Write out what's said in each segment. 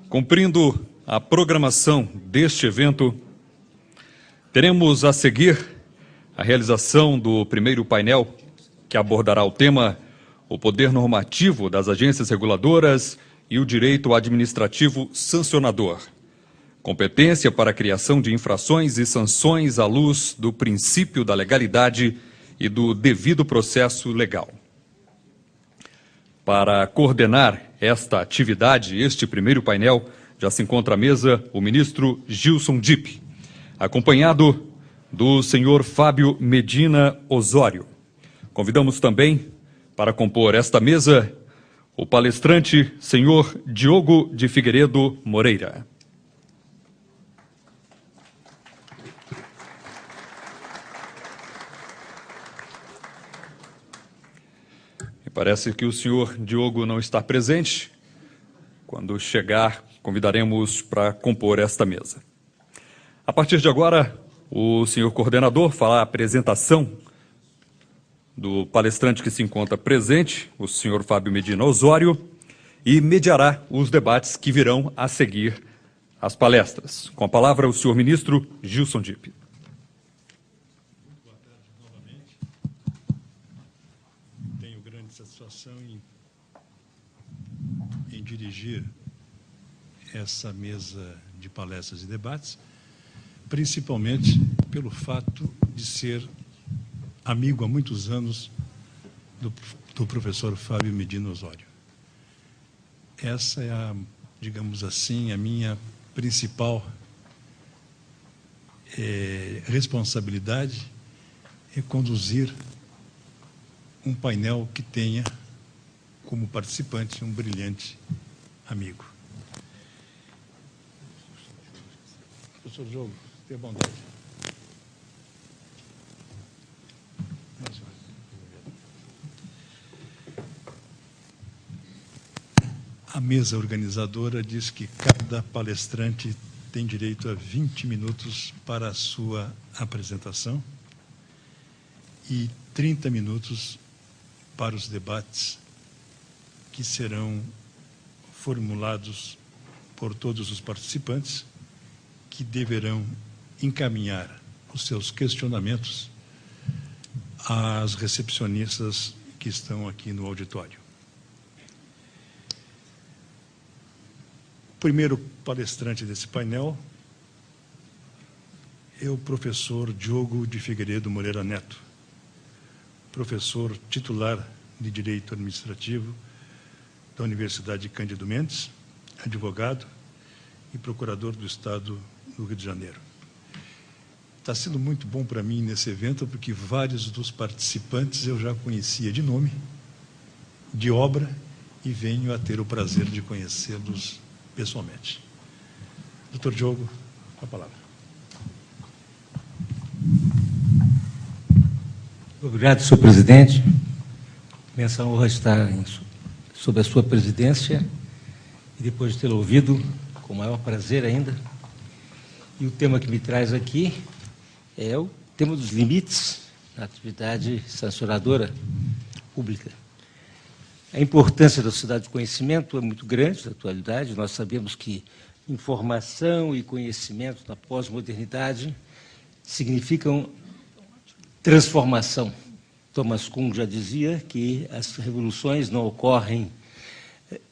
Cumprindo a programação deste evento, teremos a seguir a realização do primeiro painel, que abordará o tema o poder normativo das agências reguladoras e o direito administrativo sancionador. Competência para a criação de infrações e sanções à luz do princípio da legalidade e do devido processo legal. Para coordenar esta atividade, este primeiro painel, já se encontra à mesa o ministro Gilson Dipp, acompanhado do senhor Fábio Medina Osório. Convidamos também para compor esta mesa o palestrante senhor Diogo de Figueiredo Moreira. Parece que o senhor Diogo não está presente. Quando chegar, convidaremos para compor esta mesa. A partir de agora, o senhor coordenador fará a apresentação do palestrante que se encontra presente, o senhor Fábio Medina Osório, e mediará os debates que virão a seguir as palestras. Com a palavra, o senhor ministro Gilson Dipp. Em dirigir essa mesa de palestras e debates, principalmente pelo fato de ser amigo há muitos anos do professor Fábio Medina Osório. Essa é, digamos assim, a minha principal responsabilidade, é conduzir um painel que tenha como participante um brilhante amigo. Professor Diogo, tenha bondade. A mesa organizadora diz que cada palestrante tem direito a 20 minutos para a sua apresentação e 30 minutos para os debates que serão formulados por todos os participantes, que deverão encaminhar os seus questionamentos às recepcionistas que estão aqui no auditório. O primeiro palestrante desse painel é o professor Diogo de Figueiredo Moreira Neto, professor titular de Direito Administrativo da Universidade Cândido Mendes, advogado e procurador do Estado do Rio de Janeiro. Está sendo muito bom para mim nesse evento, porque vários dos participantes eu já conhecia de nome, de obra, e venho a ter o prazer de conhecê-los pessoalmente. Doutor Diogo, com a palavra. Obrigado, senhor presidente. Imensa honra estar sob a sua presidência e depois de tê-lo ouvido, com o maior prazer ainda. E o tema que me traz aqui é o tema dos limites na atividade sancionadora pública. A importância da sociedade de conhecimento é muito grande na atualidade. Nós sabemos que informação e conhecimento na pós-modernidade significam transformação. Thomas Kuhn já dizia que as revoluções não ocorrem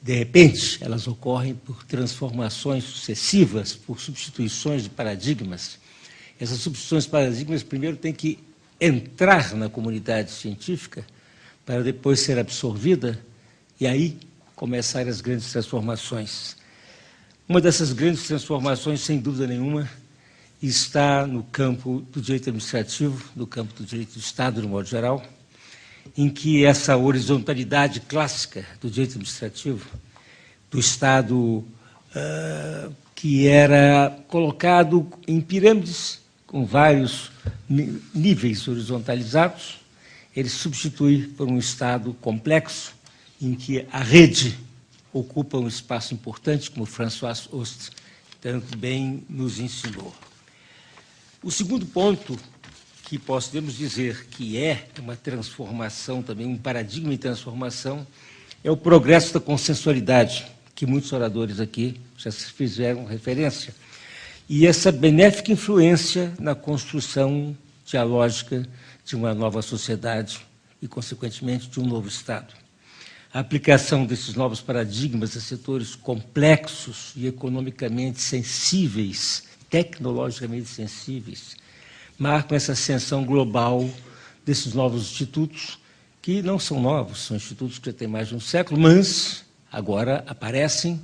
de repente, elas ocorrem por transformações sucessivas, por substituições de paradigmas. Essas substituições de paradigmas, primeiro, têm que entrar na comunidade científica para depois ser absorvida e aí começarem as grandes transformações. Uma dessas grandes transformações, sem dúvida nenhuma, está no campo do direito administrativo, no campo do direito do Estado, de modo geral, em que essa horizontalidade clássica do direito administrativo, do Estado que era colocado em pirâmides, com vários níveis horizontalizados, ele se substitui por um Estado complexo, em que a rede ocupa um espaço importante, como François Host tanto bem nos ensinou. O segundo ponto que podemos dizer que é uma transformação também, um paradigma de transformação, é o progresso da consensualidade, que que muitos oradores aqui já se fizeram referência. E essa benéfica influência na construção dialógica de uma nova sociedade e, consequentemente, de um novo Estado. A aplicação desses novos paradigmas a setores complexos e economicamente sensíveis, tecnologicamente sensíveis, marcam essa ascensão global desses novos institutos, que não são novos, são institutos que já têm mais de um século, mas agora aparecem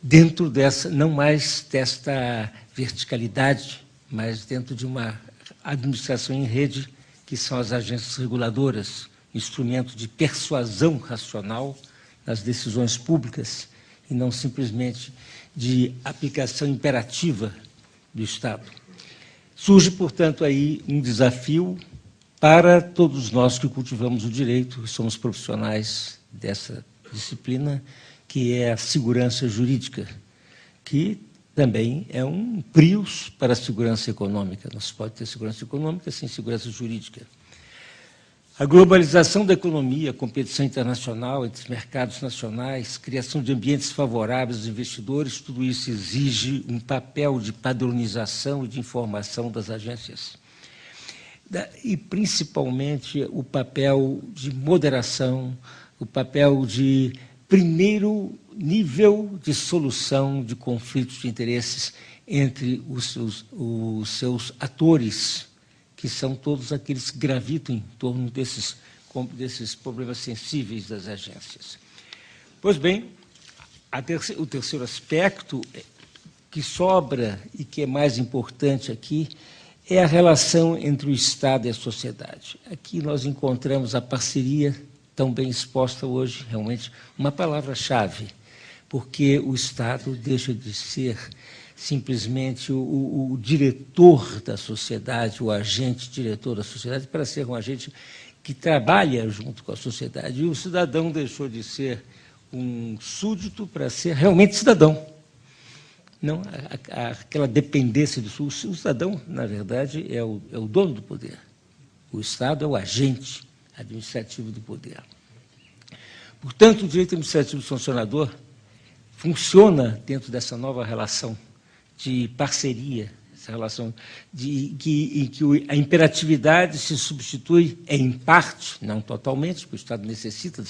dentro dessa, não mais desta verticalidade, mas dentro de uma administração em rede, que são as agências reguladoras, instrumento de persuasão racional nas decisões públicas e não simplesmente de aplicação imperativa do Estado. Surge, portanto, aí um desafio para todos nós que cultivamos o direito, que somos profissionais dessa disciplina, que é a segurança jurídica, que também é um prius para a segurança econômica. Não se pode ter segurança econômica sem segurança jurídica. A globalização da economia, a competição internacional entre os mercados nacionais, criação de ambientes favoráveis aos investidores, tudo isso exige um papel de padronização e de informação das agências. E, principalmente, o papel de moderação, o papel de primeiro nível de solução de conflitos de interesses entre os seus atores, que são todos aqueles que gravitam em torno desses problemas sensíveis das agências. Pois bem, o terceiro aspecto que sobra e que é mais importante aqui é a relação entre o Estado e a sociedade. Aqui nós encontramos a parceria tão bem exposta hoje, realmente uma palavra-chave, porque o Estado deixa de ser simplesmente o diretor da sociedade, o agente diretor da sociedade, para ser um agente que trabalha junto com a sociedade. E o cidadão deixou de ser um súdito para ser realmente cidadão. Não aquela dependência do sul. O cidadão, na verdade, é o dono do poder. O Estado é o agente administrativo do poder. Portanto, o direito administrativo sancionador funciona dentro dessa nova relação de parceria, essa relação em que a imperatividade se substitui, em parte, não totalmente, porque o Estado necessita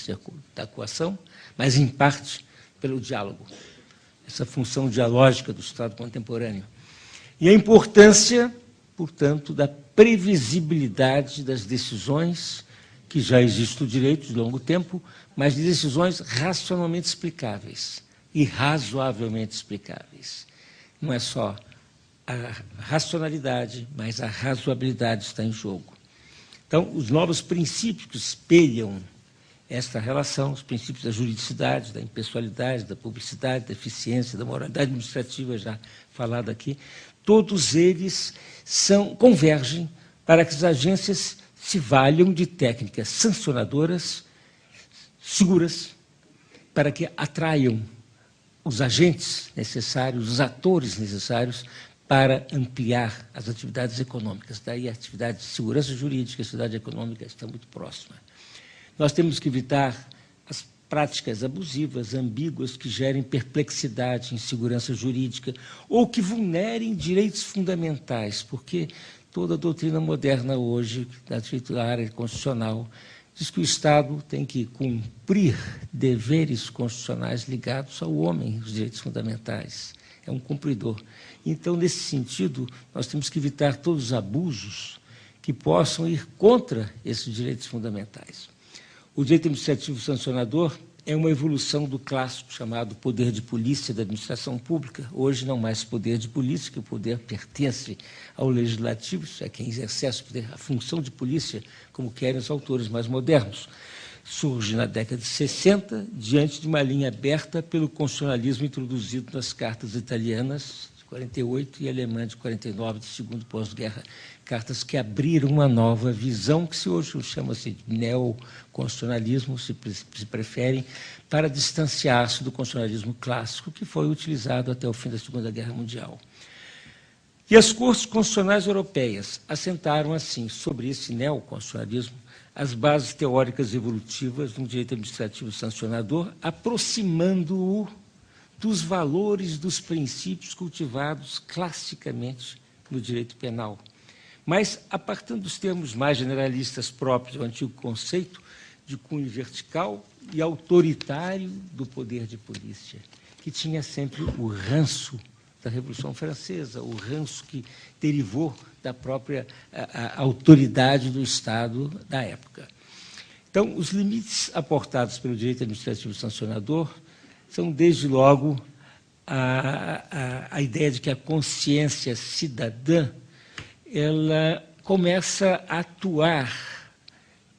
da coação, mas em parte pelo diálogo, essa função dialógica do Estado contemporâneo. E a importância, portanto, da previsibilidade das decisões, que já existe o direito de longo tempo, mas de decisões racionalmente explicáveis e razoavelmente explicáveis. Não é só a racionalidade, mas a razoabilidade está em jogo. Então, os novos princípios que espelham esta relação, os princípios da juridicidade, da impessoalidade, da publicidade, da eficiência, da moralidade administrativa, já falado aqui, todos eles convergem para que as agências se valham de técnicas sancionadoras seguras, para que atraiam os agentes necessários, os atores necessários para ampliar as atividades econômicas. Daí a atividade de segurança jurídica, a atividade econômica está muito próxima. Nós temos que evitar as práticas abusivas, ambíguas, que gerem perplexidade, insegurança jurídica, ou que vulnerem direitos fundamentais, porque toda a doutrina moderna hoje, da área constitucional, diz que o Estado tem que cumprir deveres constitucionais ligados ao homem, os direitos fundamentais. É um cumpridor. Então, nesse sentido, nós temos que evitar todos os abusos que possam ir contra esses direitos fundamentais. O direito administrativo sancionador é uma evolução do clássico chamado poder de polícia da administração pública. Hoje, não mais poder de polícia, que o poder pertence ao legislativo, isso é quem exerce o poder, a função de polícia, como querem os autores mais modernos. Surge na década de 60, diante de uma linha aberta pelo constitucionalismo introduzido nas cartas italianas de 48 e alemã de 49, do segundo pós-guerra, cartas que abriram uma nova visão, que hoje chama-se de neoconstitucionalismo, se preferem, para distanciar-se do constitucionalismo clássico, que foi utilizado até o fim da Segunda Guerra Mundial. E as cortes constitucionais europeias assentaram, assim, sobre esse neoconstitucionalismo, as bases teóricas evolutivas de um direito administrativo sancionador, aproximando-o dos valores, dos princípios cultivados classicamente no direito penal. Mas, apartando dos termos mais generalistas próprios do antigo conceito de cunho vertical e autoritário do poder de polícia, que tinha sempre o ranço da Revolução Francesa, o ranço que derivou da própria a autoridade do Estado da época. Então, os limites aportados pelo direito administrativo sancionador são, desde logo, a ideia de que a consciência cidadã ela começa a atuar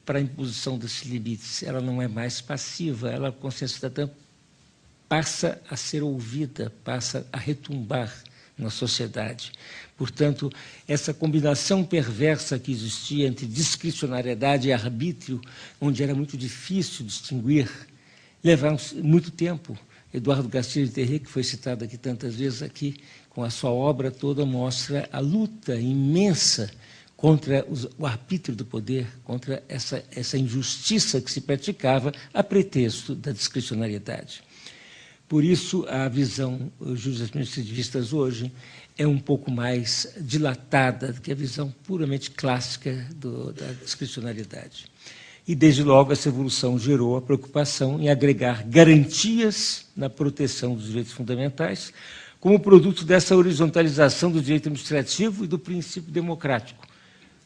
para a imposição desses limites. Ela não é mais passiva, a consciência cidadã passa a ser ouvida, passa a retumbar na sociedade. Portanto, essa combinação perversa que existia entre discricionariedade e arbítrio, onde era muito difícil distinguir, levaram muito tempo. Eduardo Garcia de Terré, que foi citado aqui tantas vezes aqui, com a sua obra toda, mostra a luta imensa contra o arbítrio do poder, contra essa injustiça que se praticava a pretexto da discricionariedade. Por isso, a visão jurídico-administrativistas hoje é um pouco mais dilatada do que a visão puramente clássica da discricionariedade. E, desde logo, essa evolução gerou a preocupação em agregar garantias na proteção dos direitos fundamentais, como produto dessa horizontalização do direito administrativo e do princípio democrático,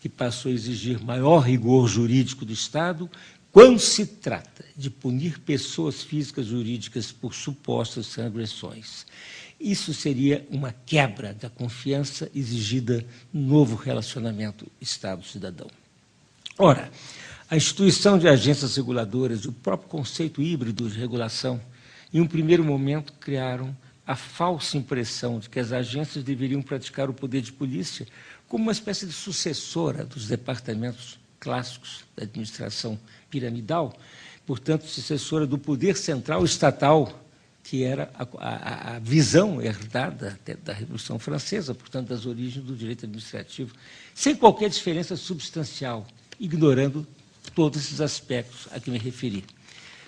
que passou a exigir maior rigor jurídico do Estado quando se trata de punir pessoas físicas e jurídicas por supostas transgressões. Isso seria uma quebra da confiança exigida no novo relacionamento Estado-cidadão. Ora, a instituição de agências reguladoras e o próprio conceito híbrido de regulação, em um primeiro momento, criaram a falsa impressão de que as agências deveriam praticar o poder de polícia como uma espécie de sucessora dos departamentos clássicos da administração piramidal, portanto, sucessora do poder central estatal, que era a visão herdada da Revolução Francesa, portanto, das origens do direito administrativo, sem qualquer diferença substancial, ignorando todos esses aspectos a que me referi.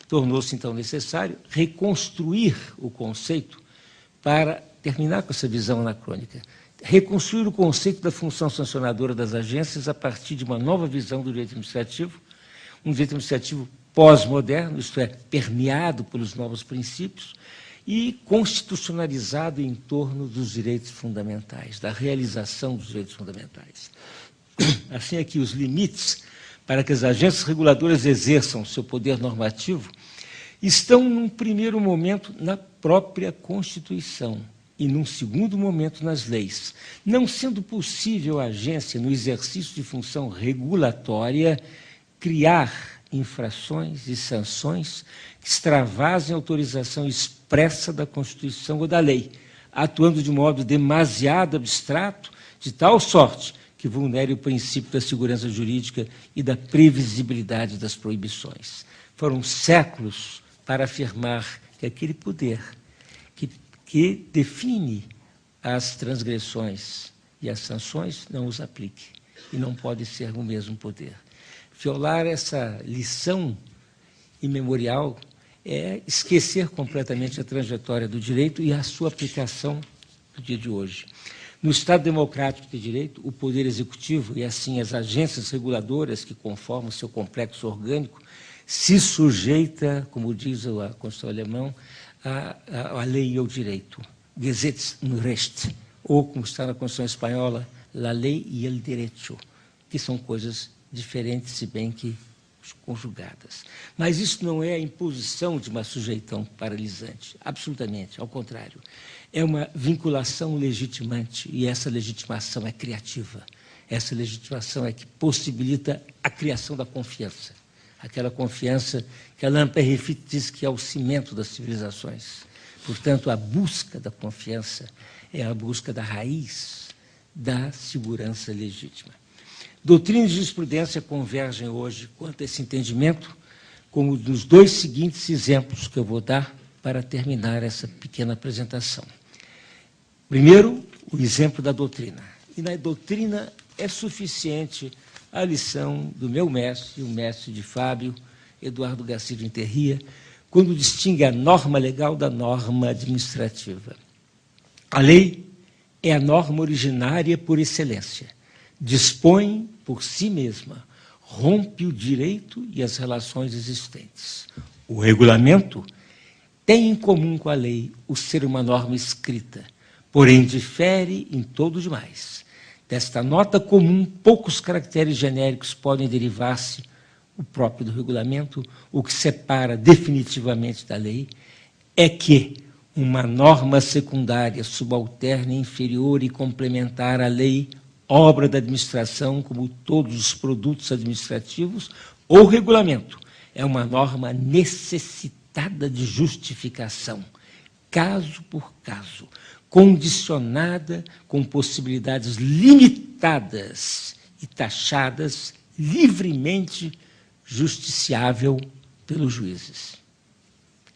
Tornou-se, então, necessário reconstruir o conceito para terminar com essa visão anacrônica, reconstruir o conceito da função sancionadora das agências a partir de uma nova visão do direito administrativo, um direito administrativo pós-moderno, isto é, permeado pelos novos princípios e constitucionalizado em torno dos direitos fundamentais, da realização dos direitos fundamentais. Assim é que os limites para que as agências reguladoras exerçam seu poder normativo estão, num primeiro momento, na própria Constituição e, num segundo momento, nas leis, não sendo possível a agência, no exercício de função regulatória, criar infrações e sanções que extravasem a autorização expressa da Constituição ou da lei, atuando de modo demasiado abstrato, de tal sorte que vulnere o princípio da segurança jurídica e da previsibilidade das proibições. Foram séculos para afirmar que aquele poder que define as transgressões e as sanções não os aplique, e não pode ser o mesmo poder. Violar essa lição imemorial é esquecer completamente a trajetória do direito e a sua aplicação no dia de hoje. No Estado democrático de direito, o Poder Executivo e, assim, as agências reguladoras que conformam seu complexo orgânico se sujeita, como diz a Constituição alemã, à lei e ao direito, Gesetz und Recht, ou, como está na Constituição espanhola, la ley y el derecho, que são coisas diferentes, se bem que conjugadas. Mas isso não é a imposição de uma sujeitão paralisante, absolutamente, ao contrário. É uma vinculação legitimante, e essa legitimação é criativa. Essa legitimação é que possibilita a criação da confiança. Aquela confiança que Alain Peyrefitte diz que é o cimento das civilizações. Portanto, a busca da confiança é a busca da raiz da segurança legítima. Doutrina e jurisprudência convergem hoje quanto a esse entendimento, como nos dois seguintes exemplos que eu vou dar para terminar essa pequena apresentação. Primeiro, o exemplo da doutrina. E na doutrina é suficiente a lição do meu mestre, o mestre de Fábio, Eduardo Garcia de Terria, quando distingue a norma legal da norma administrativa. A lei é a norma originária por excelência. Dispõe por si mesma, rompe o direito e as relações existentes. O regulamento tem em comum com a lei o ser uma norma escrita, porém difere em todo o demais. Desta nota comum, poucos caracteres genéricos podem derivar-se, o próprio do regulamento. O que separa definitivamente da lei é que uma norma secundária, subalterna, inferior e complementar à lei, obra da administração, como todos os produtos administrativos, ou regulamento, é uma norma necessitada de justificação, caso por caso, condicionada com possibilidades limitadas e taxadas livremente justiciável pelos juízes.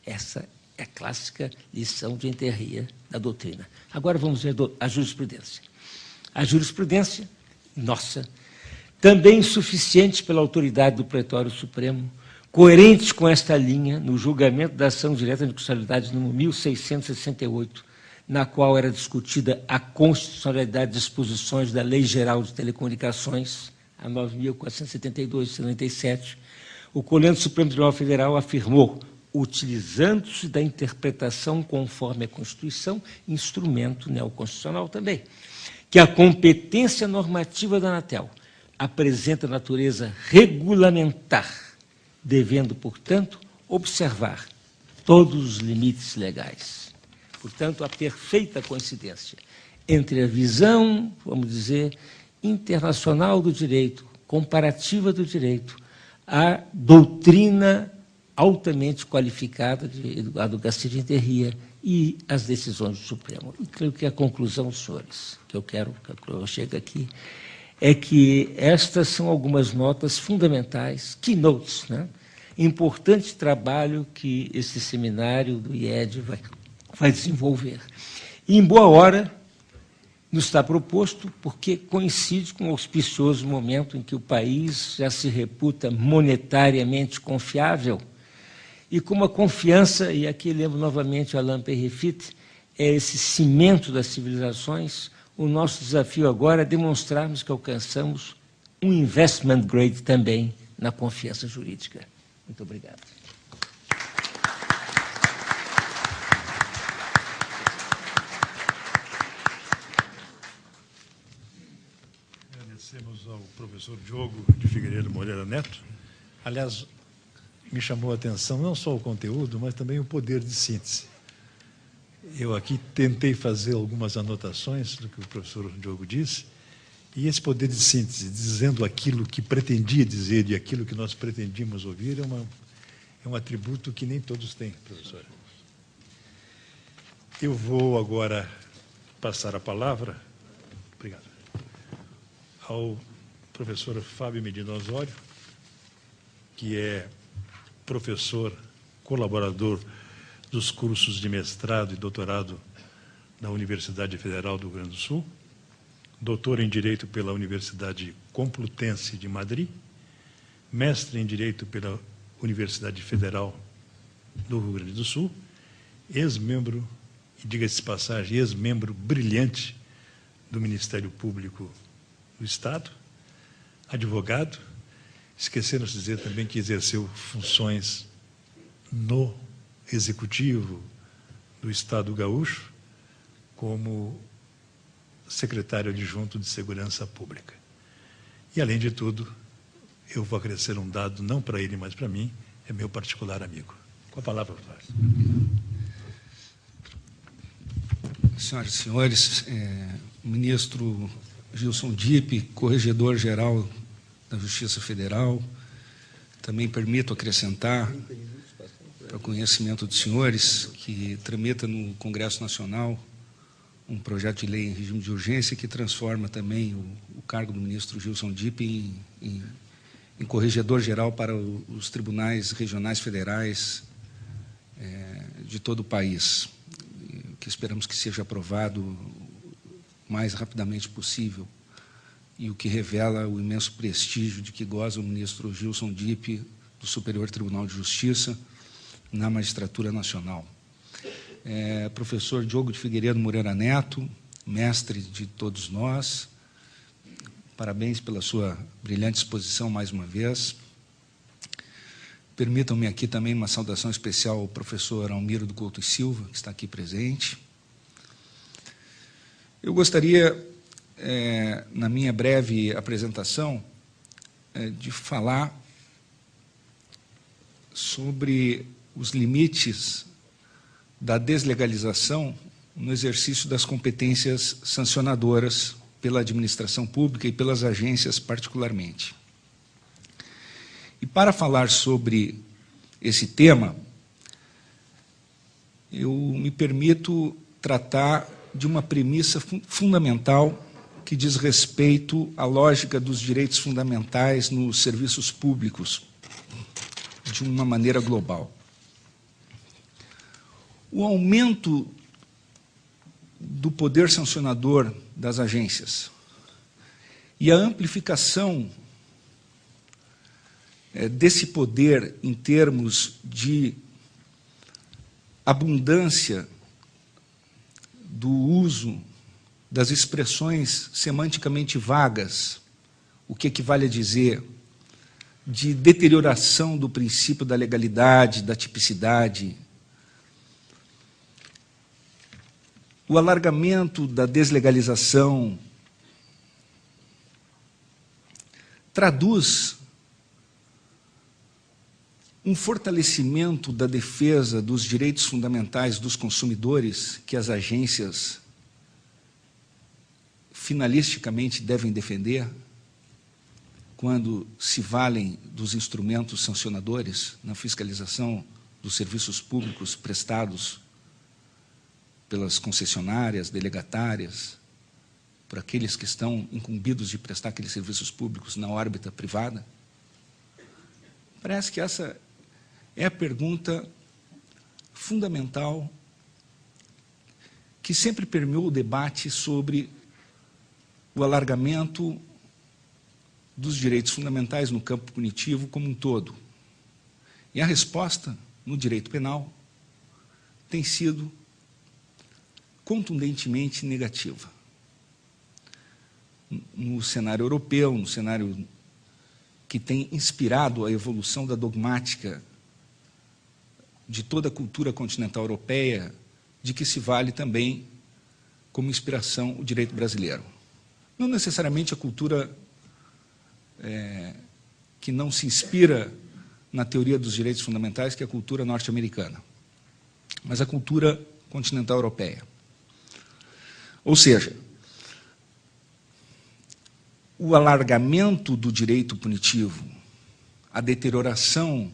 Essa é a clássica lição de enterria da doutrina. Agora vamos ver a jurisprudência. A jurisprudência, nossa, também insuficiente pela autoridade do Pretório Supremo, coerente com esta linha no julgamento da ação direta de constitucionalidade número 1668, na qual era discutida a constitucionalidade de disposições da Lei Geral de Telecomunicações, a 9.472 de 77, o Conselho Supremo Tribunal Federal afirmou, utilizando-se da interpretação conforme a Constituição, instrumento neoconstitucional também, que a competência normativa da Anatel apresenta natureza regulamentar, devendo, portanto, observar todos os limites legais. Portanto, a perfeita coincidência entre a visão, vamos dizer, internacional do direito, comparativa do direito, a doutrina altamente qualificada do Garcia de Enterria e as decisões do Supremo. E creio que a conclusão, senhores, que eu chego aqui, é que estas são algumas notas fundamentais, keynotes, né? Importante trabalho que esse seminário do IED vai desenvolver. E, em boa hora, nos está proposto, porque coincide com o auspicioso momento em que o país já se reputa monetariamente confiável, e como a confiança, e aqui lembro novamente Alain Perrefit, é esse cimento das civilizações. O nosso desafio agora é demonstrarmos que alcançamos um investment grade também na confiança jurídica. Muito obrigado. Agradecemos ao professor Diogo de Figueiredo Moreira Neto. Aliás, me chamou a atenção não só o conteúdo, mas também o poder de síntese. Eu aqui tentei fazer algumas anotações do que o professor Diogo disse, e esse poder de síntese, dizendo aquilo que pretendia dizer e aquilo que nós pretendíamos ouvir, é um atributo que nem todos têm, professor. Eu vou agora passar a palavra, obrigado, ao professor Fábio Medina Osório, que é professor colaborador dos cursos de mestrado e doutorado da Universidade Federal do Rio Grande do Sul, doutor em Direito pela Universidade Complutense de Madrid, mestre em Direito pela Universidade Federal do Rio Grande do Sul, ex-membro, e diga-se de passagem, ex-membro brilhante do Ministério Público do Estado, advogado, esquecendo-se de dizer também que exerceu funções no Executivo do Estado Gaúcho, como secretário adjunto de Segurança Pública. E, além de tudo, eu vou acrescer um dado, não para ele, mas para mim, é meu particular amigo. Com a palavra, professor. Senhoras e senhores, ministro Gilson Dipp, corregedor-geral da Justiça Federal, também permito acrescentar, para o conhecimento dos senhores, que tramita no Congresso Nacional um projeto de lei em regime de urgência que transforma também o cargo do ministro Gilson Dipp em corregedor-geral para os tribunais regionais federais de todo o país, que esperamos que seja aprovado o mais rapidamente possível, e o que revela o imenso prestígio de que goza o ministro Gilson Dipp do Superior Tribunal de Justiça, na magistratura nacional. Professor Diogo de Figueiredo Moreira Neto, mestre de todos nós, parabéns pela sua brilhante exposição mais uma vez. Permitam-me aqui também uma saudação especial ao professor Almiro do Couto e Silva, que está aqui presente. Eu gostaria, na minha breve apresentação, de falar sobre os limites da deslegalização no exercício das competências sancionadoras pela administração pública e pelas agências particularmente. E para falar sobre esse tema, eu me permito tratar de uma premissa fundamental que diz respeito à lógica dos direitos fundamentais nos serviços públicos, de uma maneira global. O aumento do poder sancionador das agências e a amplificação desse poder em termos de abundância do uso das expressões semanticamente vagas, o que equivale a dizer de deterioração do princípio da legalidade, da tipicidade, o alargamento da deslegalização, traduz um fortalecimento da defesa dos direitos fundamentais dos consumidores que as agências finalisticamente devem defender quando se valem dos instrumentos sancionadores na fiscalização dos serviços públicos prestados pelas concessionárias, delegatárias, por aqueles que estão incumbidos de prestar aqueles serviços públicos na órbita privada? Parece que essa é a pergunta fundamental que sempre permeou o debate sobre o alargamento dos direitos fundamentais no campo punitivo como um todo. E a resposta, no direito penal, tem sido contundentemente negativa. No cenário europeu, no cenário que tem inspirado a evolução da dogmática de toda a cultura continental europeia, de que se vale também como inspiração o direito brasileiro. Não necessariamente a cultura que não se inspira na teoria dos direitos fundamentais, que é a cultura norte-americana, mas a cultura continental europeia. Ou seja, o alargamento do direito punitivo, a deterioração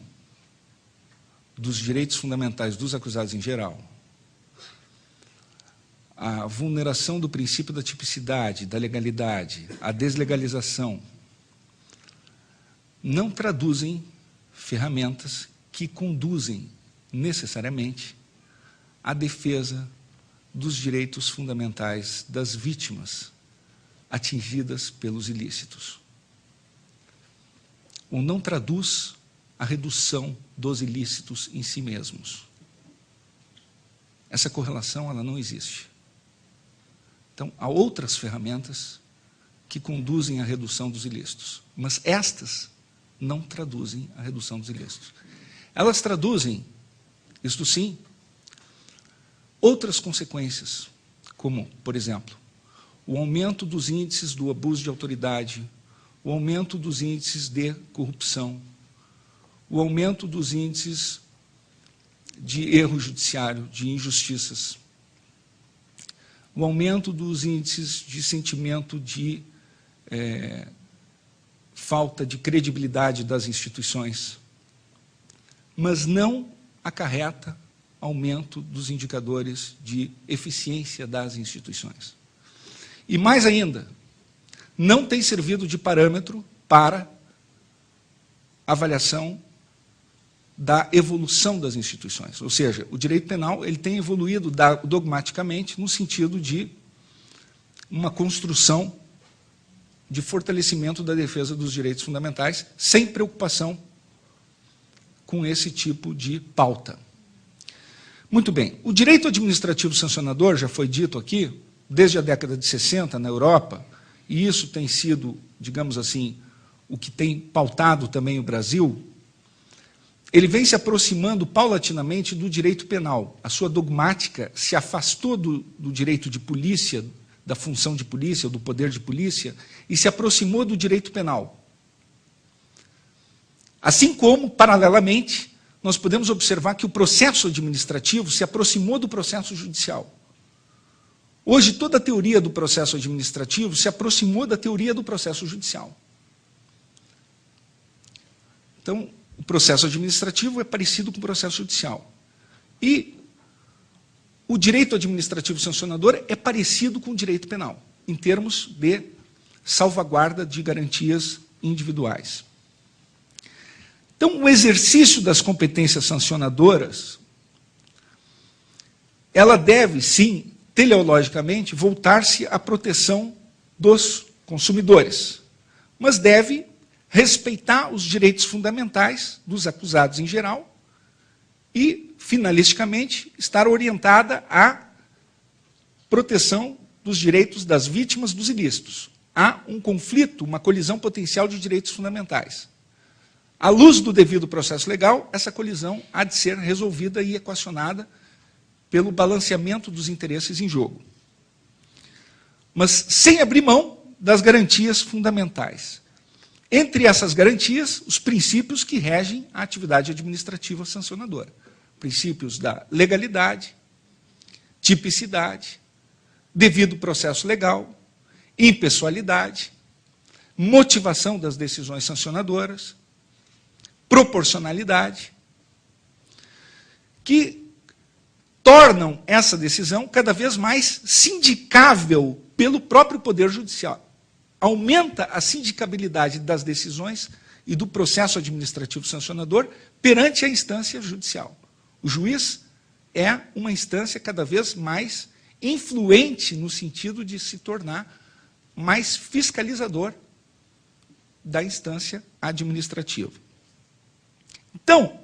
dos direitos fundamentais dos acusados em geral, a vulneração do princípio da tipicidade, da legalidade, a deslegalização, não traduzem ferramentas que conduzem necessariamente à defesa dos direitos fundamentais das vítimas atingidas pelos ilícitos. Ou não traduz a redução dos ilícitos em si mesmos. Essa correlação ela não existe. Então, há outras ferramentas que conduzem à redução dos ilícitos, mas estas não traduzem a redução dos ilícitos. Elas traduzem, isto sim, outras consequências, como, por exemplo, o aumento dos índices do abuso de autoridade, o aumento dos índices de corrupção, o aumento dos índices de erro judiciário, de injustiças, o aumento dos índices de sentimento de falta de credibilidade das instituições, mas não acarreta aumento dos indicadores de eficiência das instituições. E mais ainda, não tem servido de parâmetro para avaliação da evolução das instituições. Ou seja, o direito penal ele tem evoluído dogmaticamente no sentido de uma construção de fortalecimento da defesa dos direitos fundamentais, sem preocupação com esse tipo de pauta. Muito bem. O direito administrativo sancionador, já foi dito aqui, desde a década de 60 na Europa, e isso tem sido, digamos assim, o que tem pautado também o Brasil, ele vem se aproximando paulatinamente do direito penal. A sua dogmática se afastou do direito de polícia, da função de polícia, ou do poder de polícia, e se aproximou do direito penal. Assim como, paralelamente, nós podemos observar que o processo administrativo se aproximou do processo judicial. Hoje, toda a teoria do processo administrativo se aproximou da teoria do processo judicial. Então, o processo administrativo é parecido com o processo judicial. E o direito administrativo sancionador é parecido com o direito penal, em termos de salvaguarda de garantias individuais. Então, o exercício das competências sancionadoras, ela deve, sim, teleologicamente, voltar-se à proteção dos consumidores, mas deve respeitar os direitos fundamentais dos acusados em geral e, finalisticamente, estar orientada à proteção dos direitos das vítimas dos ilícitos. Há um conflito, uma colisão potencial de direitos fundamentais. À luz do devido processo legal, essa colisão há de ser resolvida e equacionada pelo balanceamento dos interesses em jogo. Mas sem abrir mão das garantias fundamentais. Entre essas garantias, os princípios que regem a atividade administrativa sancionadora. Princípios da legalidade, tipicidade, devido processo legal, impessoalidade, motivação das decisões sancionadoras, proporcionalidade, que tornam essa decisão cada vez mais sindicável pelo próprio Poder Judicial. Aumenta a sindicabilidade das decisões e do processo administrativo sancionador perante a instância judicial. O juiz é uma instância cada vez mais influente no sentido de se tornar mais fiscalizador da instância administrativa. Então,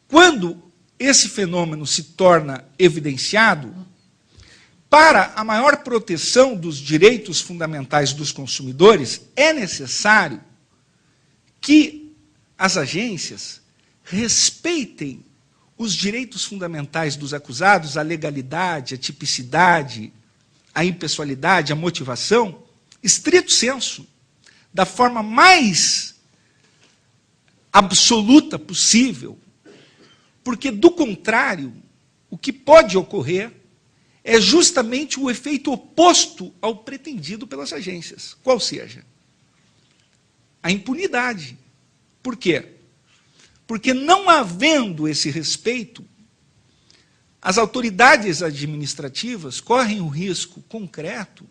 quando esse fenômeno se torna evidenciado, para a maior proteção dos direitos fundamentais dos consumidores, é necessário que as agências respeitem os direitos fundamentais dos acusados, a legalidade, a tipicidade, a impessoalidade, a motivação, estrito sensu, da forma mais absoluta possível, porque, do contrário, o que pode ocorrer é justamente o efeito oposto ao pretendido pelas agências, qual seja a impunidade. Por quê? Porque, não havendo esse respeito, as autoridades administrativas correm o risco concreto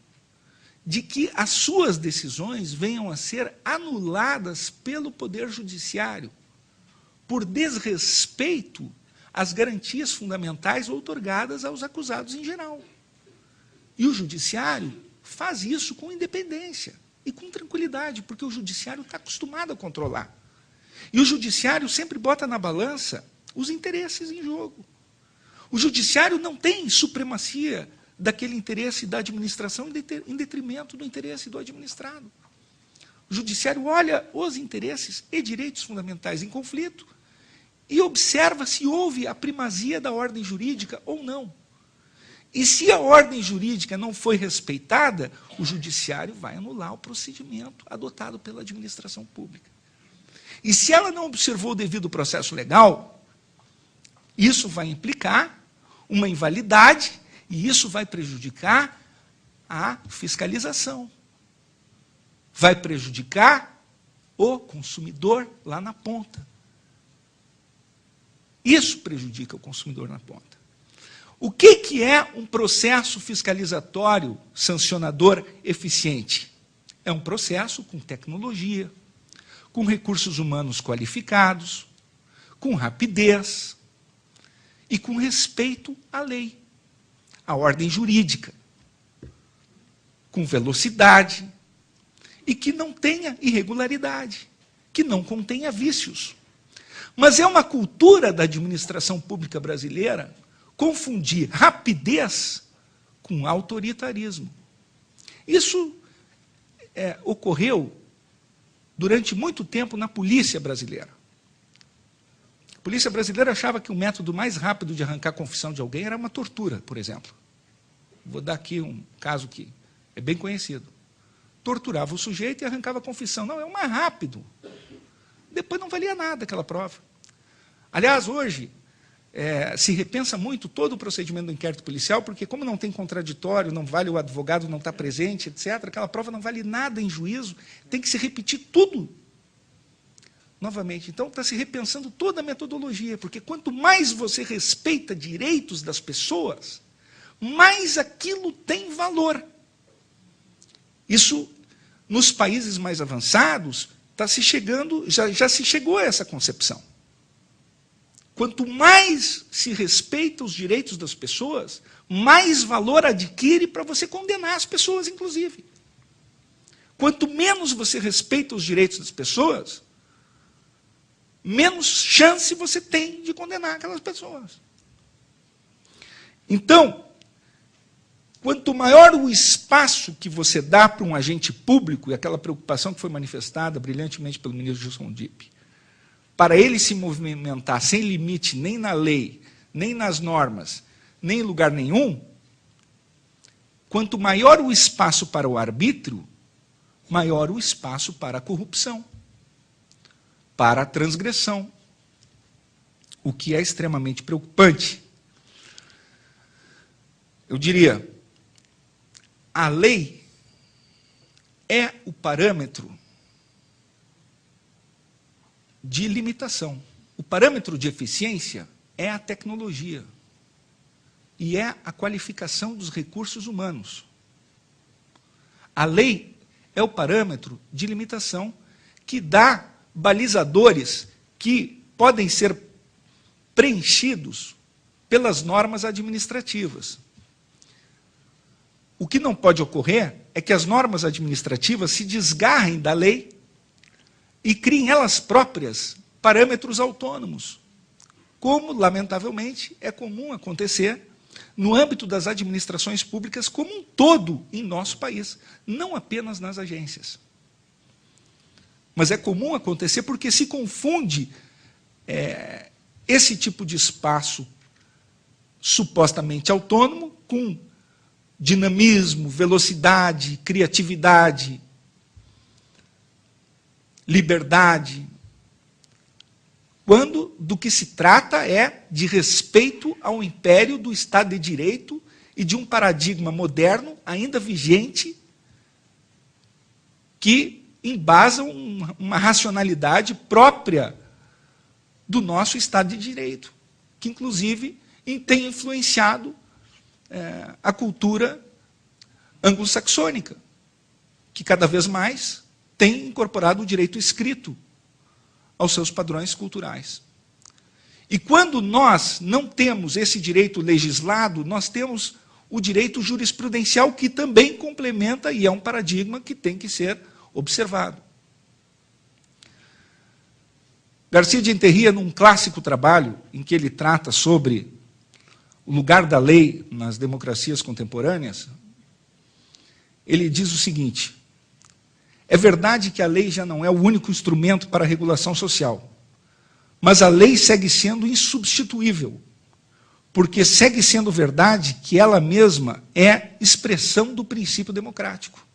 de que as suas decisões venham a ser anuladas pelo Poder Judiciário, por desrespeito às garantias fundamentais outorgadas aos acusados em geral. E o Judiciário faz isso com independência e com tranquilidade, porque o Judiciário está acostumado a controlar. E o Judiciário sempre bota na balança os interesses em jogo. O Judiciário não tem supremacia daquele interesse da administração em detrimento do interesse do administrado. O Judiciário olha os interesses e direitos fundamentais em conflito e observa se houve a primazia da ordem jurídica ou não. E se a ordem jurídica não foi respeitada, o Judiciário vai anular o procedimento adotado pela administração pública. E se ela não observou o devido processo legal, isso vai implicar uma invalidade e isso vai prejudicar a fiscalização. Vai prejudicar o consumidor lá na ponta. Isso prejudica o consumidor na ponta. O que é um processo fiscalizatório sancionador eficiente? É um processo com tecnologia, com recursos humanos qualificados, com rapidez e com respeito à lei, à ordem jurídica, com velocidade e que não tenha irregularidade, que não contenha vícios. Mas é uma cultura da administração pública brasileira confundir rapidez com autoritarismo. Isso ocorreu durante muito tempo na polícia brasileira. A polícia brasileira achava que o método mais rápido de arrancar a confissão de alguém era uma tortura, por exemplo. Vou dar aqui um caso que é bem conhecido. Torturava o sujeito e arrancava a confissão. Não, é o mais rápido. Depois não valia nada aquela prova. Aliás, hoje, se repensa muito todo o procedimento do inquérito policial, porque como não tem contraditório, não vale o advogado não estar presente, etc., aquela prova não vale nada em juízo, tem que se repetir tudo novamente. Então, está se repensando toda a metodologia, porque quanto mais você respeita direitos das pessoas, mais aquilo tem valor. Isso, nos países mais avançados, está se chegando, já se chegou a essa concepção. Quanto mais se respeita os direitos das pessoas, mais valor adquire para você condenar as pessoas, inclusive. Quanto menos você respeita os direitos das pessoas, menos chance você tem de condenar aquelas pessoas. Então, quanto maior o espaço que você dá para um agente público, e aquela preocupação que foi manifestada brilhantemente pelo ministro Gilson Dipp, para ele se movimentar sem limite nem na lei, nem nas normas, nem em lugar nenhum, quanto maior o espaço para o arbítrio, maior o espaço para a corrupção, para a transgressão, o que é extremamente preocupante. Eu diria, a lei é o parâmetro de limitação. O parâmetro de eficiência é a tecnologia e é a qualificação dos recursos humanos. A lei é o parâmetro de limitação que dá balizadores que podem ser preenchidos pelas normas administrativas. O que não pode ocorrer é que as normas administrativas se desgarrem da lei e criem elas próprias parâmetros autônomos, como, lamentavelmente, é comum acontecer no âmbito das administrações públicas como um todo em nosso país, não apenas nas agências. Mas é comum acontecer porque se confunde esse tipo de espaço supostamente autônomo com dinamismo, velocidade, criatividade, liberdade, quando do que se trata é de respeito ao império do Estado de Direito e de um paradigma moderno, ainda vigente, que embasa uma racionalidade própria do nosso Estado de Direito, que, inclusive, tem influenciado a cultura anglo-saxônica, que cada vez mais tem incorporado o direito escrito aos seus padrões culturais. E quando nós não temos esse direito legislado, nós temos o direito jurisprudencial, que também complementa e é um paradigma que tem que ser observado. Garcia de Enterria, num clássico trabalho em que ele trata sobre o lugar da lei nas democracias contemporâneas, ele diz o seguinte: é verdade que a lei já não é o único instrumento para a regulação social, mas a lei segue sendo insubstituível, porque segue sendo verdade que ela mesma é expressão do princípio democrático.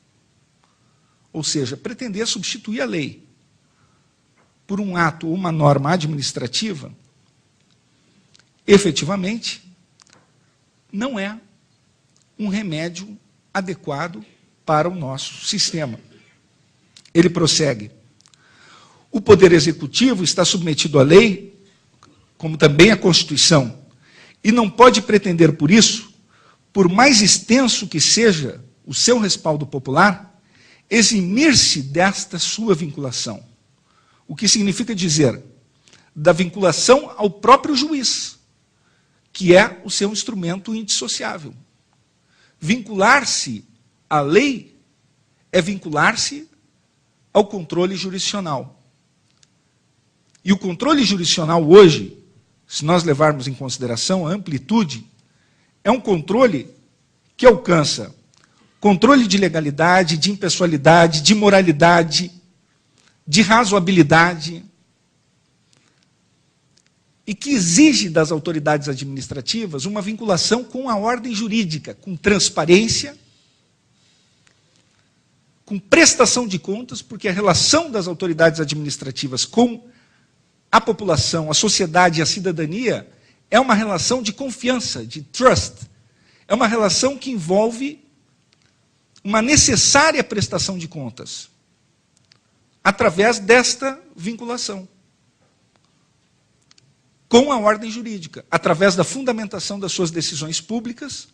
Ou seja, pretender substituir a lei por um ato ou uma norma administrativa, efetivamente, não é um remédio adequado para o nosso sistema. Ele prossegue: o Poder Executivo está submetido à lei, como também à Constituição, e não pode pretender, por isso, por mais extenso que seja o seu respaldo popular, eximir-se desta sua vinculação. O que significa dizer, da vinculação ao próprio juiz, que é o seu instrumento indissociável. Vincular-se à lei é vincular-se ao controle jurisdicional. E o controle jurisdicional hoje, se nós levarmos em consideração a amplitude é um controle que alcança controle de legalidade, de impessoalidade, de moralidade, de razoabilidade, e que exige das autoridades administrativas uma vinculação com a ordem jurídica, com transparência, com prestação de contas, porque a relação das autoridades administrativas com a população, a sociedade e a cidadania é uma relação de confiança, de trust. É uma relação que envolve uma necessária prestação de contas através desta vinculação com a ordem jurídica, através da fundamentação das suas decisões públicas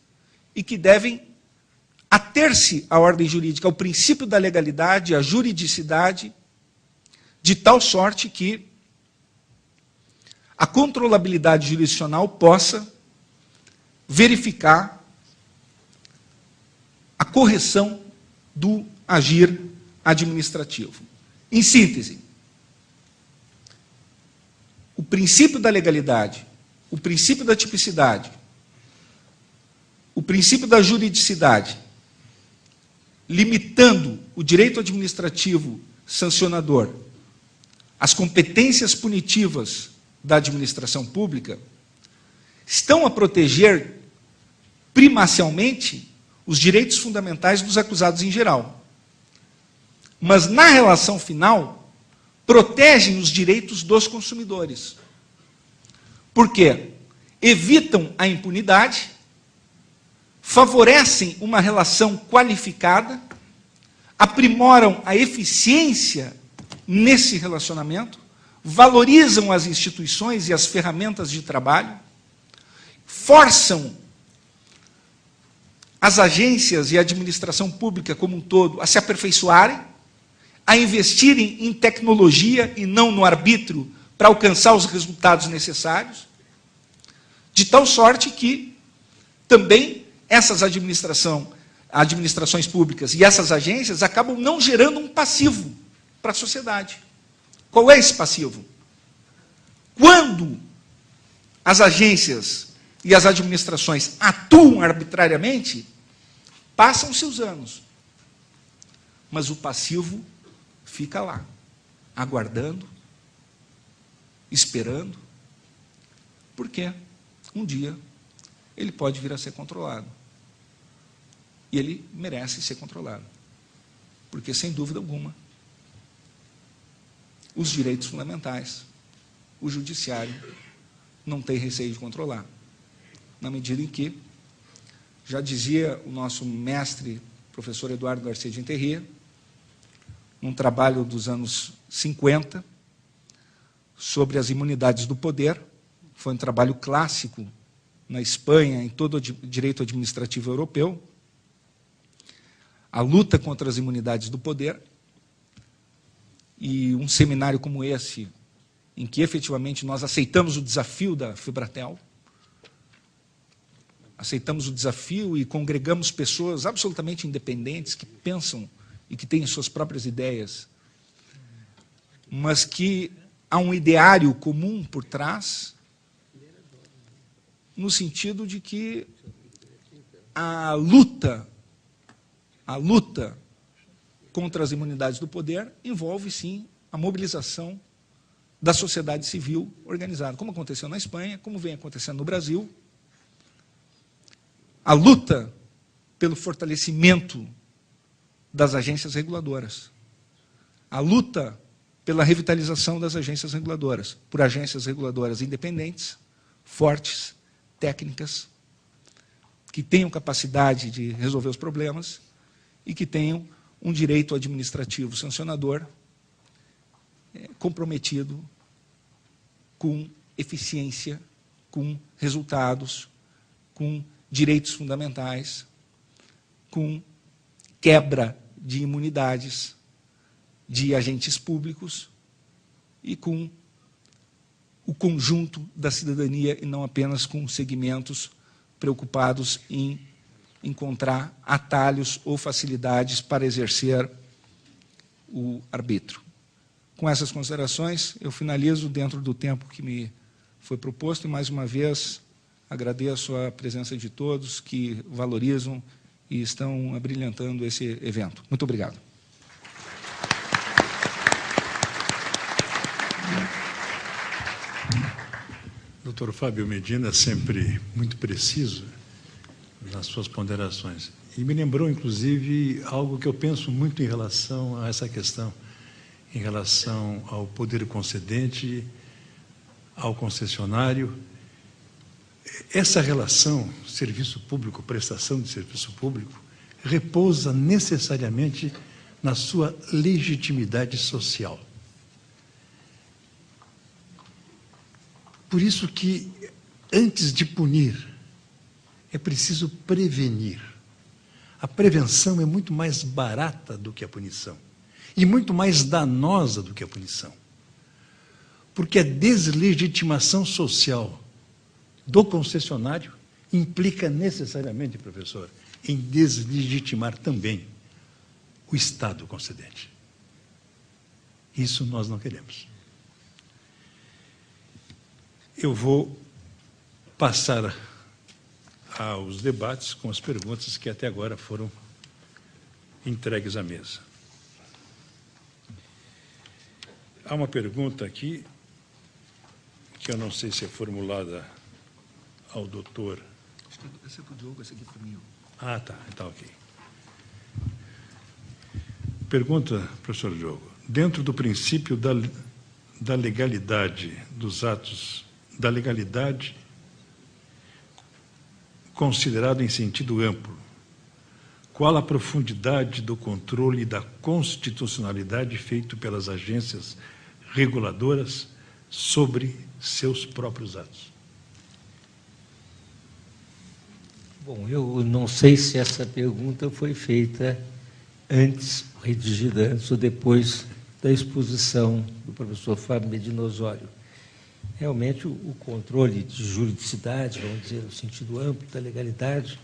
e que devem ater-se à ordem jurídica, ao princípio da legalidade, à juridicidade, de tal sorte que a controlabilidade jurisdicional possa verificar a correção do agir administrativo. Em síntese, o princípio da legalidade, o princípio da tipicidade, o princípio da juridicidade, limitando o direito administrativo sancionador às competências punitivas da administração pública, estão a proteger primacialmente os direitos fundamentais dos acusados em geral. Mas, na relação final, protegem os direitos dos consumidores. Por quê? Evitam a impunidade, favorecem uma relação qualificada, aprimoram a eficiência nesse relacionamento, valorizam as instituições e as ferramentas de trabalho, forçam as agências e a administração pública como um todo a se aperfeiçoarem, a investirem em tecnologia e não no arbítrio para alcançar os resultados necessários, de tal sorte que também essas administrações públicas e essas agências acabam não gerando um passivo para a sociedade. Qual é esse passivo? Quando as agências e as administrações atuam arbitrariamente, passam-se os anos. Mas o passivo fica lá, aguardando, esperando, porque um dia ele pode vir a ser controlado. E ele merece ser controlado. Porque, sem dúvida alguma, os direitos fundamentais, o judiciário não tem receio de controlar. Na medida em que, já dizia o nosso mestre, professor Eduardo Garcia de Interria, num trabalho dos anos 50, sobre as imunidades do poder, foi um trabalho clássico na Espanha, em todo o direito administrativo europeu, a luta contra as imunidades do poder, e um seminário como esse, em que efetivamente nós aceitamos o desafio da Fibratel, aceitamos o desafio e congregamos pessoas absolutamente independentes, que pensam e que têm suas próprias ideias, mas que há um ideário comum por trás, no sentido de que a luta contra as imunidades do poder envolve, sim, a mobilização da sociedade civil organizada, como aconteceu na Espanha, como vem acontecendo no Brasil. A luta pelo fortalecimento das agências reguladoras. A luta pela revitalização das agências reguladoras, por agências reguladoras independentes, fortes, técnicas, que tenham capacidade de resolver os problemas e que tenham um direito administrativo sancionador comprometido com eficiência, com resultados, com direitos fundamentais, com quebra de imunidades de agentes públicos e com o conjunto da cidadania e não apenas com segmentos preocupados em encontrar atalhos ou facilidades para exercer o arbítrio. Com essas considerações, eu finalizo dentro do tempo que me foi proposto e, mais uma vez, Agradeço a presença de todos que valorizam e estão abrilhantando esse evento. Muito obrigado. Doutor Fábio Medina, sempre muito preciso nas suas ponderações. E me lembrou, inclusive, algo que eu penso muito em relação a essa questão, em relação ao poder concedente, ao concessionário. Essa relação, serviço público, prestação de serviço público, repousa necessariamente na sua legitimidade social. Por isso que, antes de punir, é preciso prevenir. A prevenção é muito mais barata do que a punição e muito mais danosa do que a punição. Porque a deslegitimação social do concessionário implica necessariamente, professor, em deslegitimar também o Estado concedente. Isso nós não queremos. Eu vou passar aos debates com as perguntas que até agora foram entregues à mesa. Há uma pergunta aqui, que eu não sei se é formulada ao doutor. Acho que essa é para o Diogo, essa aqui é para mim. Ah, tá, então ok. Pergunta, professor Diogo, dentro do princípio da legalidade dos atos, da legalidade considerado em sentido amplo, qual a profundidade do controle da constitucionalidade feito pelas agências reguladoras sobre seus próprios atos? Bom, eu não sei se essa pergunta foi feita antes, redigida antes ou depois da exposição do professor Fábio Medina Osório. Realmente, o controle de juridicidade, vamos dizer, no sentido amplo da legalidade,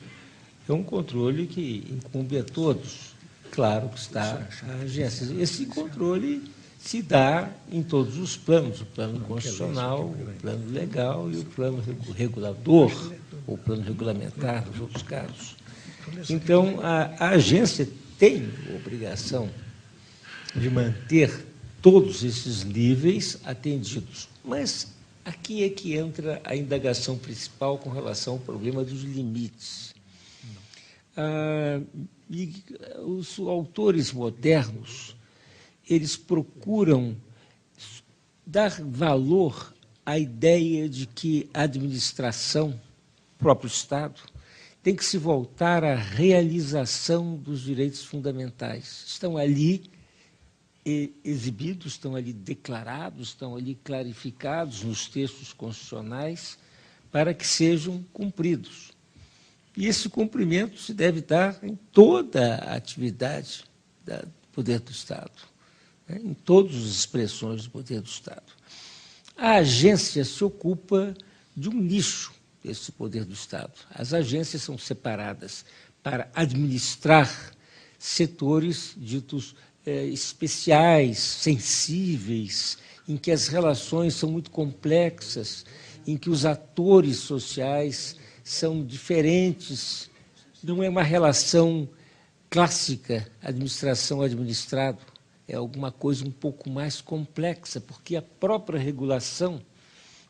é um controle que incumbe a todos. Claro que está a agência. Esse controle se dá em todos os planos, o plano constitucional, o plano legal e o plano regulador, ou o plano regulamentar, nos outros casos. Então, a agência tem a obrigação de manter todos esses níveis atendidos. Mas aqui é que entra a indagação principal com relação ao problema dos limites. E os autores modernos, eles procuram dar valor à ideia de que a administração, o próprio Estado, tem que se voltar à realização dos direitos fundamentais. Estão ali exibidos, estão ali declarados, estão ali clarificados nos textos constitucionais para que sejam cumpridos. E esse cumprimento se deve dar em toda a atividade do poder do Estado, né, em todas as expressões do poder do Estado. A agência se ocupa de um nicho desse poder do Estado. As agências são separadas para administrar setores ditos especiais, sensíveis, em que as relações são muito complexas, em que os atores sociais são diferentes. Não é uma relação clássica, administração-administrado, é alguma coisa um pouco mais complexa, porque a própria regulação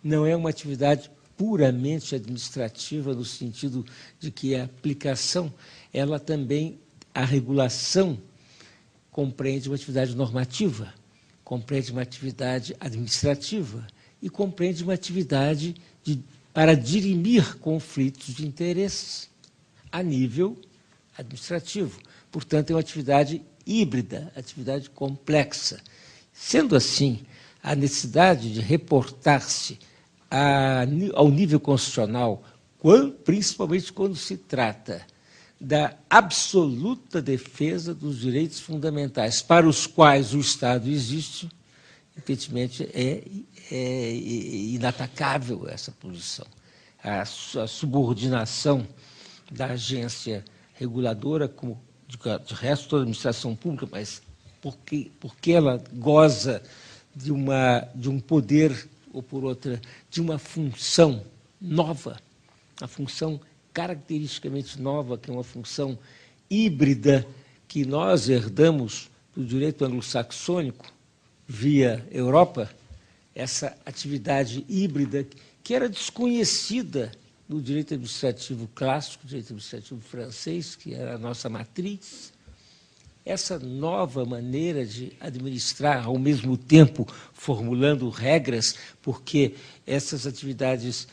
não é uma atividade puramente administrativa, no sentido de que a aplicação, ela também, a regulação, compreende uma atividade normativa, compreende uma atividade administrativa e compreende uma atividade para dirimir conflitos de interesses a nível administrativo. Portanto, é uma atividade híbrida, atividade complexa. Sendo assim, a necessidade de reportar-se ao nível constitucional, principalmente quando se trata da absoluta defesa dos direitos fundamentais para os quais o Estado existe, evidentemente é inatacável essa posição. A subordinação da agência reguladora, como de resto toda a administração pública, mas porque ela goza de um poder, ou por outra, de uma função nova, a função caracteristicamente nova, que é uma função híbrida, que nós herdamos do direito anglo-saxônico via Europa, essa atividade híbrida que era desconhecida no direito administrativo clássico, direito administrativo francês, que era a nossa matriz. Essa nova maneira de administrar, ao mesmo tempo formulando regras, porque essas atividades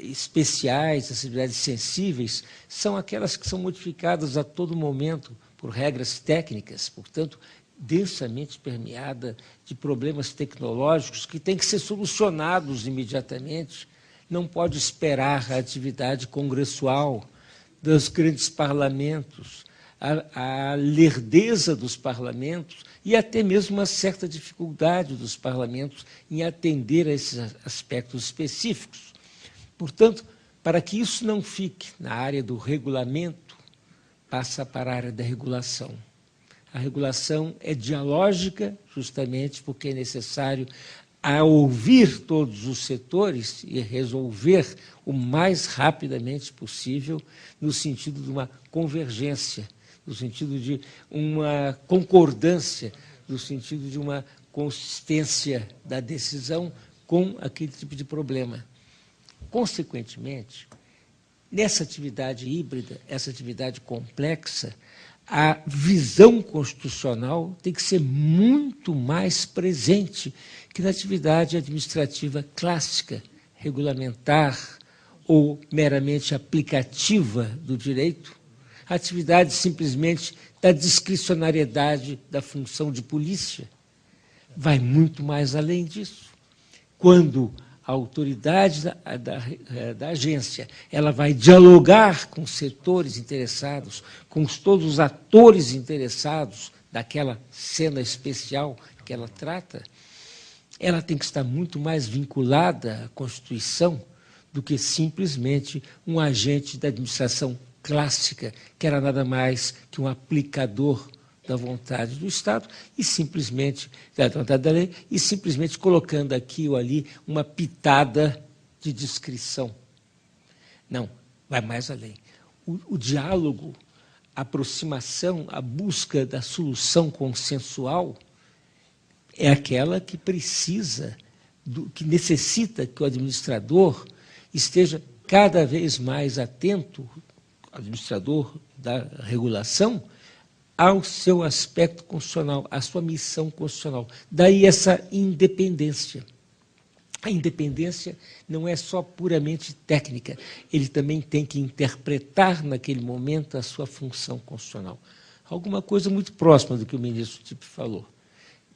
especiais, essas atividades sensíveis, são aquelas que são modificadas a todo momento por regras técnicas, portanto, densamente permeada de problemas tecnológicos que têm que ser solucionados imediatamente. Não pode esperar a atividade congressual dos grandes parlamentos, a lerdeza dos parlamentos e até mesmo uma certa dificuldade dos parlamentos em atender a esses aspectos específicos. Portanto, para que isso não fique na área do regulamento, passa para a área da regulação. A regulação é dialógica, justamente porque é necessário ouvir todos os setores e resolver o mais rapidamente possível no sentido de uma convergência, no sentido de uma concordância, no sentido de uma consistência da decisão com aquele tipo de problema. Consequentemente, nessa atividade híbrida, essa atividade complexa, a visão constitucional tem que ser muito mais presente que na atividade administrativa clássica, regulamentar ou meramente aplicativa do direito, a atividade simplesmente da discricionariedade da função de polícia. Vai muito mais além disso. Quando a autoridade da agência ela vai dialogar com os setores interessados, com todos os atores interessados daquela cena especial que ela trata, ela tem que estar muito mais vinculada à Constituição do que simplesmente um agente da administração clássica, que era nada mais que um aplicador da vontade do Estado e simplesmente, da vontade da lei, e simplesmente colocando aqui ou ali uma pitada de discrição. Não, vai mais além. O diálogo, a aproximação, a busca da solução consensual é aquela que precisa, que necessita que o administrador esteja cada vez mais atento, administrador da regulação, ao seu aspecto constitucional, à sua missão constitucional. Daí essa independência. A independência não é só puramente técnica, ele também tem que interpretar naquele momento a sua função constitucional. Alguma coisa muito próxima do que o ministro Dipp falou.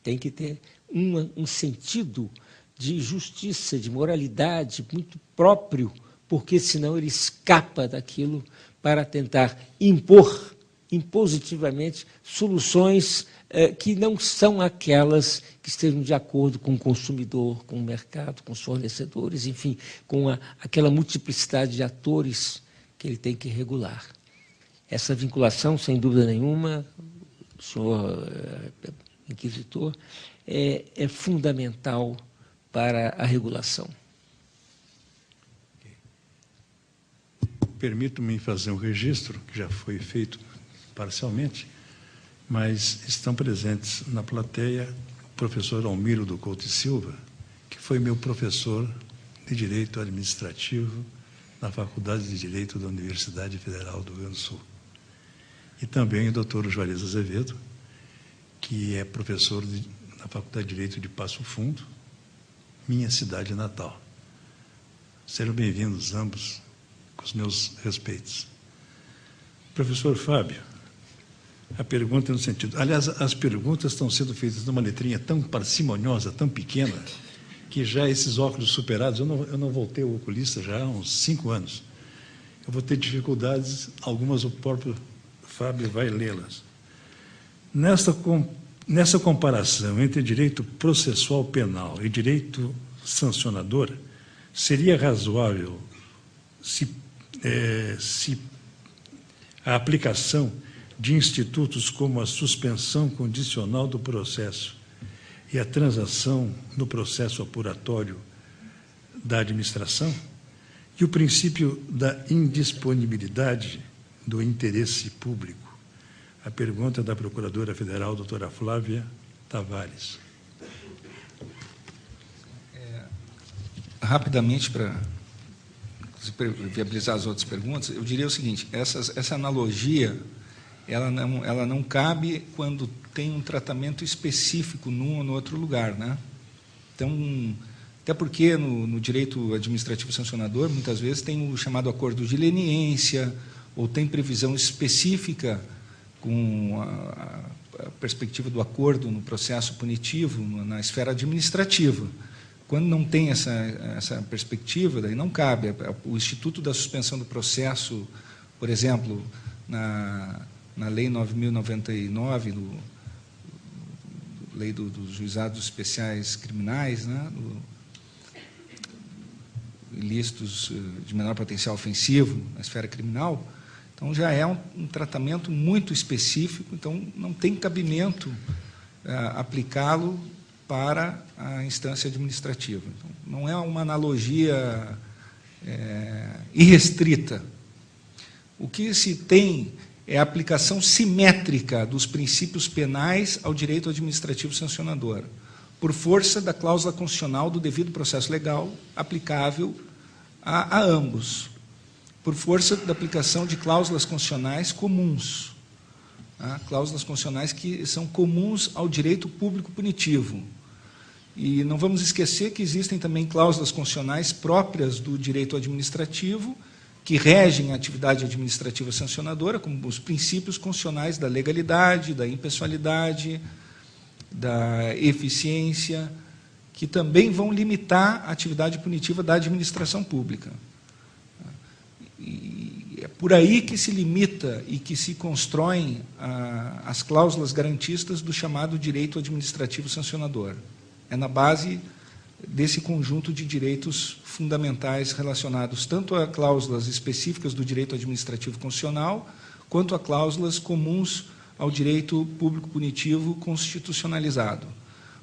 Tem que ter um sentido de justiça, de moralidade muito próprio, porque senão ele escapa daquilo para tentar impor impositivamente soluções que não são aquelas que estejam de acordo com o consumidor, com o mercado, com os fornecedores, enfim, com aquela multiplicidade de atores que ele tem que regular. Essa vinculação, sem dúvida nenhuma, senhor inquisitor, é fundamental para a regulação. Permito-me fazer um registro, que já foi feito parcialmente, mas estão presentes na plateia o professor Almiro do Couto e Silva, que foi meu professor de Direito Administrativo na Faculdade de Direito da Universidade Federal do Rio Grande do Sul. E também o doutor Juarez Azevedo, que é professor na Faculdade de Direito de Passo Fundo, minha cidade natal. Sejam bem-vindos ambos, com os meus respeitos. Professor Fábio, a pergunta é no sentido... Aliás, as perguntas estão sendo feitas numa letrinha tão parcimoniosa, tão pequena, que já esses óculos superados, eu não voltei ao oculista já há uns 5 anos. Eu vou ter dificuldades, algumas o próprio Fábio vai lê-las. Nessa comparação entre direito processual penal e direito sancionador, seria razoável se a aplicação de institutos como a suspensão condicional do processo e a transação no processo apuratório da administração? E o princípio da indisponibilidade do interesse público. A pergunta é da Procuradora Federal, doutora Flávia Tavares. Rapidamente, para viabilizar as outras perguntas, eu diria o seguinte: essa analogia ela não cabe quando tem um tratamento específico num ou no outro lugar, né? Então, até porque no direito administrativo sancionador, muitas vezes tem o chamado acordo de leniência, ou tem previsão específica com a perspectiva do acordo no processo punitivo, na esfera administrativa. Quando não tem essa perspectiva, daí não cabe. O Instituto da Suspensão do Processo, por exemplo, na Lei 9.099, Lei dos Juizados Especiais Criminais, né, ilícitos de menor potencial ofensivo na esfera criminal, então já é um tratamento muito específico, então não tem cabimento aplicá-lo para a instância administrativa. Então, não é uma analogia irrestrita. O que se tem é a aplicação simétrica dos princípios penais ao direito administrativo sancionador, por força da cláusula constitucional do devido processo legal aplicável a ambos, por força da aplicação de cláusulas constitucionais comuns, cláusulas constitucionais que são comuns ao direito público punitivo. E não vamos esquecer que existem também cláusulas constitucionais próprias do direito administrativo, que regem a atividade administrativa sancionadora, como os princípios constitucionais da legalidade, da impessoalidade, da eficiência, que também vão limitar a atividade punitiva da administração pública. E é por aí que se limita e que se constroem as cláusulas garantistas do chamado direito administrativo sancionador. É na base desse conjunto de direitos fundamentais relacionados tanto a cláusulas específicas do direito administrativo constitucional, quanto a cláusulas comuns ao direito público punitivo constitucionalizado.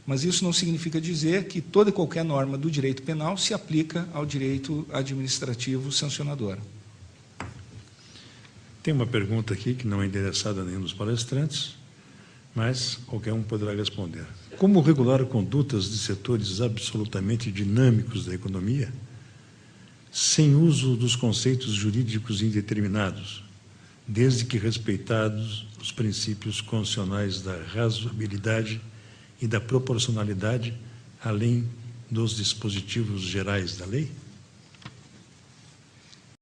Mas isso não significa dizer que toda e qualquer norma do direito penal se aplica ao direito administrativo sancionador. Tem uma pergunta aqui que não é endereçada a nenhum dos palestrantes, mas qualquer um poderá responder. Como regular condutas de setores absolutamente dinâmicos da economia, sem uso dos conceitos jurídicos indeterminados, desde que respeitados os princípios constitucionais da razoabilidade e da proporcionalidade, além dos dispositivos gerais da lei?